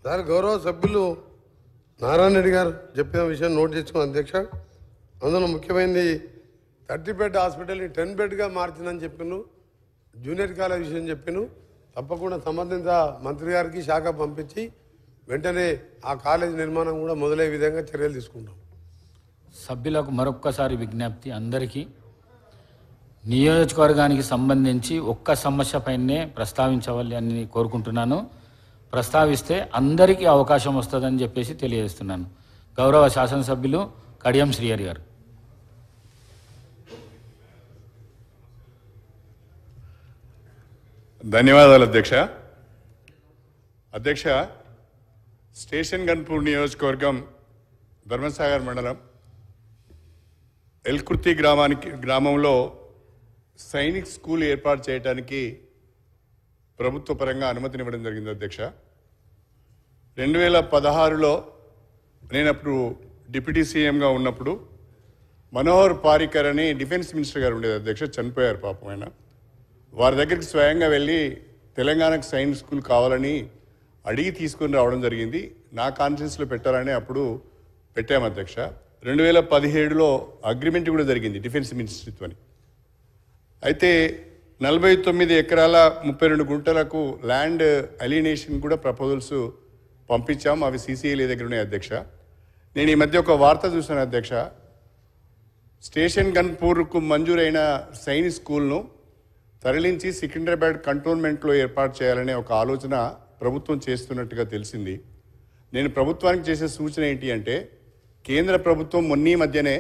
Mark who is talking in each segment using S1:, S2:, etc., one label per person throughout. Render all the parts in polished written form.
S1: Sir గౌరవ సభ్యులు నారాయణ రెడ్డి గారు చెప్పిన విషయం నోట్ చేసుకున్న అధ్యక్ష, అందులో ముఖ్యమైనది 30 బెడ్ హాస్పిటల్ని 10 బెడ్గా మార్చిందని చెప్పిను. జూనియర్ కాలేజ్ విషయం చెప్పిను. తప్పకుండా సంబంధిత మంత్రి గారికి శాఖ పంపించి వెంటనే ఆ కాలేజ్ నిర్మాణం కూడా మొదలయ్యే విధంగా చర్యలు తీసుకుంటాం.
S2: సభ్యులకు మరొక్కసారి విజ్ఞప్తి, అందరికీ నియోజకవర్గానికి సంబంధించి ఒక్క సమస్య పైనే ప్రస్తావించవాలని కోరుకుంటున్నాను. ప్రస్తావిస్తే అందరికీ అవకాశం వస్తుందని చెప్పేసి తెలియజేస్తున్నాను. గౌరవ శాసనసభ్యులు కడియం శ్రీహరి గారు.
S3: ధన్యవాదాలు అధ్యక్ష. అధ్యక్ష, స్టేషన్ గన్పూర్ నియోజకవర్గం ధర్మసాగర్ మండలం ఎల్కుర్తి గ్రామంలో సైనిక్ స్కూల్ ఏర్పాటు చేయడానికి ప్రభుత్వ పరంగా అనుమతినివ్వడం జరిగింది అధ్యక్ష. 2016లో నేను అప్పుడు డిప్యూటీ సీఎంగా ఉన్నప్పుడు మనోహర్ పారికర్ అని డిఫెన్స్ మినిస్టర్ గారు ఉండేది అధ్యక్ష, చనిపోయారు పాపం ఆయన. వారి దగ్గరికి స్వయంగా వెళ్ళి తెలంగాణకు సైనిక్ స్కూల్ కావాలని అడిగి తీసుకొని రావడం జరిగింది. నా కాన్ఫరెన్స్లో పెట్టాలని అప్పుడు పెట్టాము అధ్యక్ష. 2017లో అగ్రిమెంట్ కూడా జరిగింది డిఫెన్స్ మినిస్ట్రీతోని. అయితే 49 ఎకరాల 32 గుంటలకు ల్యాండ్ అలినేషన్ కూడా ప్రపోజల్స్ పంపించాం. అవి CCLA దగ్గర ఉన్నాయి అధ్యక్ష. నేను ఈ మధ్య ఒక వార్త చూశాను అధ్యక్ష. స్టేషన్ గన్పూర్కు మంజూరైన సైనిక్ స్కూల్ను తరలించి సికింద్రాబాద్ కంటోన్మెంట్లో ఏర్పాటు చేయాలనే ఒక ఆలోచన ప్రభుత్వం చేస్తున్నట్టుగా తెలిసింది. నేను ప్రభుత్వానికి చేసే సూచన ఏంటి అంటే, కేంద్ర ప్రభుత్వం మొన్నీ మధ్యనే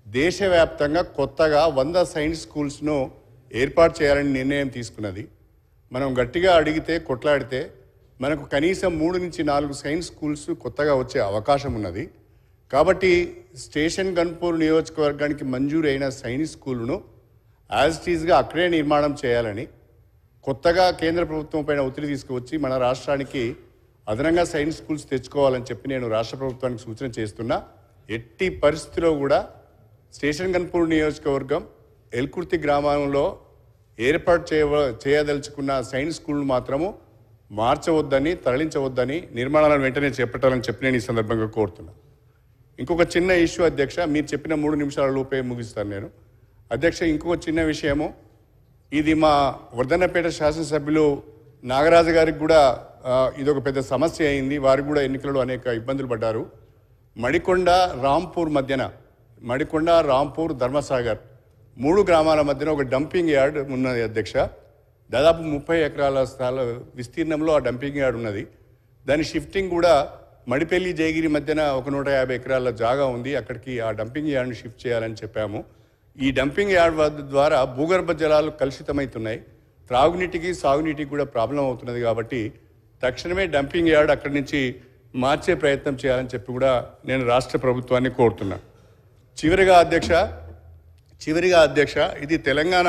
S3: దేశవ్యాప్తంగా కొత్తగా 100 సైన్స్ స్కూల్స్ను ఏర్పాటు చేయాలని నిర్ణయం తీసుకున్నది. మనం గట్టిగా అడిగితే, కొట్లాడితే మనకు కనీసం 3 నుంచి 4 సైన్స్ స్కూల్స్ కొత్తగా వచ్చే అవకాశం ఉన్నది. కాబట్టి స్టేషన్ గన్పూర్ నియోజకవర్గానికి మంజూరైన సైన్స్ స్కూల్ను యాజ్ ఇట్ ఈజ్గా అక్కడే నిర్మాణం చేయాలని, కొత్తగా కేంద్ర ప్రభుత్వం పైన ఒత్తిడి తీసుకువచ్చి మన రాష్ట్రానికి అదనంగా సైన్స్ స్కూల్స్ తెచ్చుకోవాలని చెప్పి నేను రాష్ట్ర ప్రభుత్వానికి సూచన చేస్తున్నా. ఎట్టి పరిస్థితిలో కూడా స్టేషన్ గన్పూర్ నియోజకవర్గం ఎల్కుర్తి గ్రామంలో ఏర్పాటు చేయదలుచుకున్న సైన్స్ స్కూల్ను మాత్రము మార్చవద్దని, తరలించవద్దని, నిర్మాణాలను వెంటనే చేపట్టాలని చెప్పి నేను ఈ సందర్భంగా కోరుతున్నా. ఇంకొక చిన్న ఇష్యూ అధ్యక్ష, మీరు చెప్పిన 3 నిమిషాల లోపే ముగిస్తాను నేను అధ్యక్ష. ఇంకొక చిన్న విషయము, ఇది మా వర్ధన్నపేట శాసనసభ్యులు నాగరాజు గారికి కూడా ఇదొక పెద్ద సమస్య అయింది. వారికి కూడా ఎన్నికలలో అనేక ఇబ్బందులు పడ్డారు. మడికొండ రాంపూర్ మధ్యన, మడికొండ రాంపూర్ ధర్మసాగర్ 3 గ్రామాల మధ్యన ఒక డంపింగ్ యార్డ్ ఉన్నది అధ్యక్ష. దాదాపు 30 ఎకరాల స్థల విస్తీర్ణంలో ఆ డంపింగ్ యార్డ్ ఉన్నది. దాని షిఫ్టింగ్ కూడా మడిపల్లి జయగిరి మధ్యన ఒక 150 ఎకరాల జాగా ఉంది. అక్కడికి ఆ డంపింగ్ యార్డ్ని షిఫ్ట్ చేయాలని చెప్పాము. ఈ డంపింగ్ యార్డ్ ద్వారా భూగర్భ జలాలు కలుషితమవుతున్నాయి. త్రాగునీటికి, సాగునీటికి కూడా ప్రాబ్లం అవుతున్నది. కాబట్టి తక్షణమే డంపింగ్ యార్డ్ అక్కడి నుంచి మార్చే ప్రయత్నం చేయాలని చెప్పి కూడా నేను రాష్ట్ర ప్రభుత్వాన్ని కోరుతున్నా. చివరిగా అధ్యక్ష, ఇది తెలంగాణ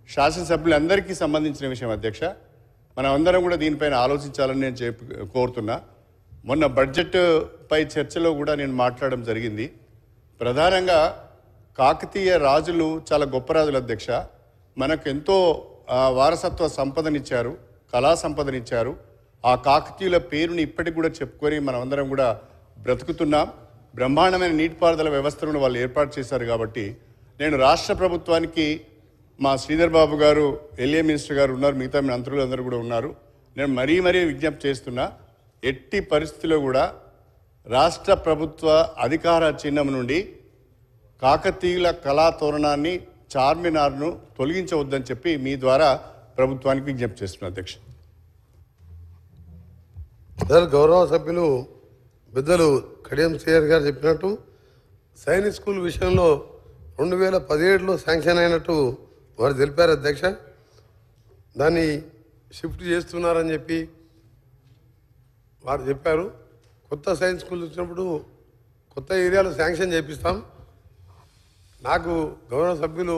S3: శాసనసభ్యులందరికీ సంబంధించిన విషయం అధ్యక్ష. మనం అందరం కూడా దీనిపైన ఆలోచించాలని నేను కోరుతున్నా. మొన్న బడ్జెట్ పై చర్చలో కూడా నేను మాట్లాడడం జరిగింది. ప్రధానంగా కాకతీయ రాజులు చాలా గొప్ప రాజులు అధ్యక్ష. మనకు ఎంతో వారసత్వ సంపదనిచ్చారు, కళా సంపదనిచ్చారు. ఆ కాకతీయుల పేరుని ఇప్పటికి కూడా చెప్పుకొని మనం అందరం కూడా బ్రతుకుతున్నాం. బ్రహ్మాండమైన నీటిపారుదల వ్యవస్థను వాళ్ళు ఏర్పాటు చేశారు. కాబట్టి నేను రాష్ట్ర ప్రభుత్వానికి, మా శ్రీధర్ బాబు గారు LA మినిస్టర్ గారు ఉన్నారు, మిగతా మంత్రులు అందరూ కూడా ఉన్నారు, నేను మరీ విజ్ఞప్తి చేస్తున్నా, ఎట్టి పరిస్థితిలో కూడా రాష్ట్ర ప్రభుత్వ అధికార చిహ్నం నుండి కాకతీయుల కళా తోరణాన్ని, చార్మినార్ను తొలగించవద్దని చెప్పి మీ ద్వారా ప్రభుత్వానికి విజ్ఞప్తి చేస్తున్నా అధ్యక్ష.
S1: సార్ గౌరవ సభ్యులు పెద్దలు కడియం శ్రీహరి గారు చెప్పినట్టు సైనిక్ స్కూల్ విషయంలో 2017లో శాంక్షన్ అయినట్టు వారు తెలిపారు అధ్యక్ష. దాన్ని షిఫ్ట్ చేస్తున్నారని చెప్పి వారు చెప్పారు. కొత్త సైన్స్ స్కూల్ వచ్చినప్పుడు కొత్త ఏరియాలో శాంక్షన్ చేపిస్తాం. నాకు గౌరవ సభ్యులు